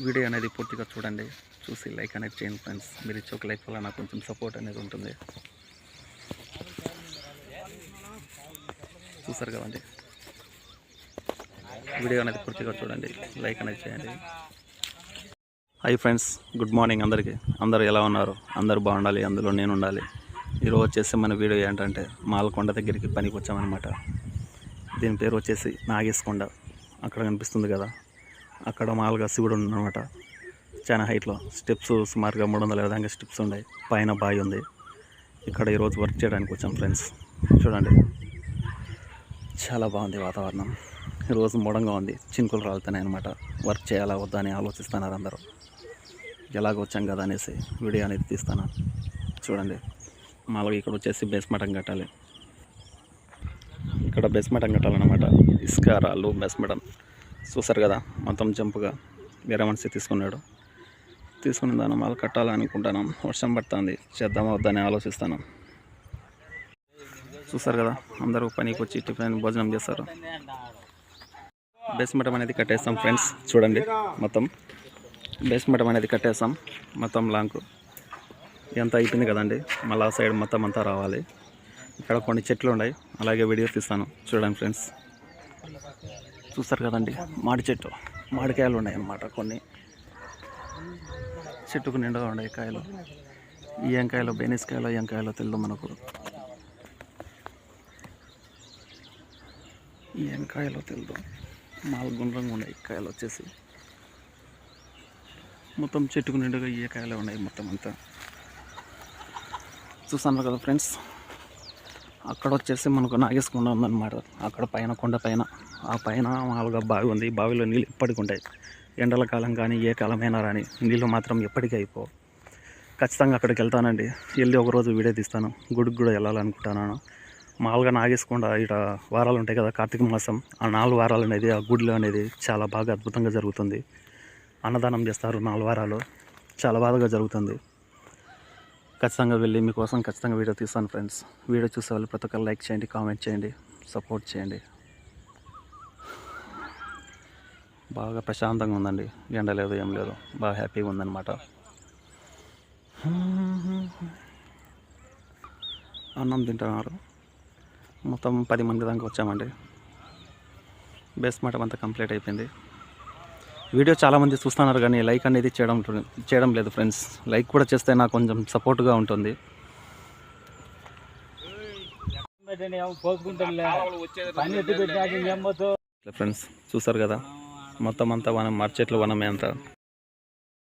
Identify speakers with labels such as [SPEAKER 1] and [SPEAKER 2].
[SPEAKER 1] Video అనేది పూర్తిగా చూడండి, చూసి లైక్ అనేది చేయండి ఫ్రెండ్స్. మీరు ఇచ్చే ఒక లైక్ వల్ల నాకు కొంచెం సపోర్ట్ అనేది ఉంటుంది. చూసారు కదండి, వీడియో అనేది పూర్తిగా చూడండి, లైక్ అనేది చేయండి. హాయ్ ఫ్రెండ్స్, గుడ్ మార్నింగ్ అందరికీ. అందరూ ఎలా ఉన్నారు? అందరూ బాగుండాలి, అందులో నేను ఉండాలి. ఈరోజు వచ్చేసి మన వీడియో ఏంటంటే మాలకొండ దగ్గరికి పనికి వచ్చామన్నమాట. దీని పేరు వచ్చేసి నాగేశ్కొండ. అక్కడ కనిపిస్తుంది కదా, అక్కడ మామూలుగా శివుడు ఉన్నమాట. చాలా హైట్లో స్టెప్స్ సుమారుగా 350 విధంగా స్టెప్స్ ఉన్నాయి. పైన బావి ఉంది. ఇక్కడ ఈరోజు వర్క్ చేయడానికి వచ్చాం ఫ్రెండ్స్. చూడండి, చాలా బాగుంది వాతావరణం. ఈరోజు మూడంగా ఉంది, చినుకులు రాలుతున్నాయి అనమాట. వర్క్ చేయాలా వద్దా అని ఆలోచిస్తున్నారు అందరూ. ఎలాగ వచ్చాం కదా అనేసి వీడియో అనేది తీస్తాను. చూడండి, మామూలుగా ఇక్కడ వచ్చేసి బేస్మటం కట్టాలి. ఇక్కడ బేస్మటం కట్టాలన్నమాట. ఇసుక రాళ్ళు బేస్మటం చూసారు కదా, మొత్తం జంపుగా వేరే మనిషి తీసుకుని దాన్ని మాలు కట్టాలనుకుంటాను. వర్షం పడుతుంది, చేద్దామా వద్దని ఆలోచిస్తాను. చూసారు కదా, అందరూ పనికి వచ్చి టిఫిన్ భోజనం చేస్తారు. బేస్మటం అనేది కట్టేస్తాం ఫ్రెండ్స్. చూడండి, మొత్తం బేస్మటం అనేది కట్టేస్తాం. మొత్తం లాంకు ఎంత అయిపోయింది కదండి. మళ్ళీ ఆ సైడ్ మొత్తం అంతా రావాలి. ఇక్కడ కొన్ని చెట్లు ఉన్నాయి, అలాగే వీడియో తీస్తాను. చూడండి ఫ్రెండ్స్, చూస్తారు కదండి, మామిడికాయలు ఉన్నాయి అన్నమాట. కొన్ని చెట్టుకు నిండుగా ఉన్నాయి కాయలు. ఈ ఎంకాయలు బెనిస్కాయలు ఎంకాయలు తెలియదు మనకు. ఈ ఎంకాయలు తెలియదు, 4 గుండ్రంగా ఉన్నాయి కాయలు వచ్చేసి. మొత్తం చెట్టుకు నిండుగా ఈ కాయలు ఉన్నాయి మొత్తం అంతా. చూస్తున్నారు కదా ఫ్రెండ్స్, అక్కడ వచ్చేసి మనకు నాగేశ్కొండ ఉందన్నమాట. అక్కడ పైన కొండ పైన, ఆ పైన మామూలుగా బావి ఉంది. బావిలో నీళ్ళు ఎప్పటికి ఉంటాయి. ఎండల కాలం కానీ ఏ కాలమైనా రాని నీళ్ళు మాత్రం ఎప్పటికీ అయిపోవు. ఖచ్చితంగా అక్కడికి వెళ్తానండి. వెళ్ళి ఒకరోజు వీడియో తీస్తాను. గుడికి కూడా వెళ్ళాలనుకుంటున్నాను. మామూలుగా నాగేశ్కొండ ఇక్కడ వారాలు ఉంటాయి కదా, కార్తీక మాసం. ఆ 4 వారాలు అనేది ఆ గుడిలో అనేది చాలా బాగా అద్భుతంగా జరుగుతుంది. అన్నదానం చేస్తారు 4 వారాలు, చాలా బాగా జరుగుతుంది. ఖచ్చితంగా వెళ్ళి మీకోసం ఖచ్చితంగా వీడియో తీస్తాను ఫ్రెండ్స్. వీడియో చూసే వాళ్ళు ప్రతి ఒక్కరు లైక్ చేయండి, కామెంట్ చేయండి, సపోర్ట్ చేయండి. బాగా ప్రశాంతంగా ఉందండి, ఎండ లేదు ఏం లేదు, బాగా హ్యాపీగా ఉందన్నమాట. అన్నం తింటున్నారు. మొత్తం 10 మంది దాకా వచ్చామండి. బేస్మటం అంతా కంప్లీట్ అయిపోయింది. వీడియో చాలామంది చూస్తున్నారు కానీ లైక్ అనేది చేయడం లేదు ఫ్రెండ్స్. లైక్ కూడా చేస్తే నాకు కొంచెం సపోర్ట్గా ఉంటుంది. ఫ్రెండ్స్ చూసారు కదా, మొత్తం అంతా వనం, మర్చెట్ల వనమే అంతా.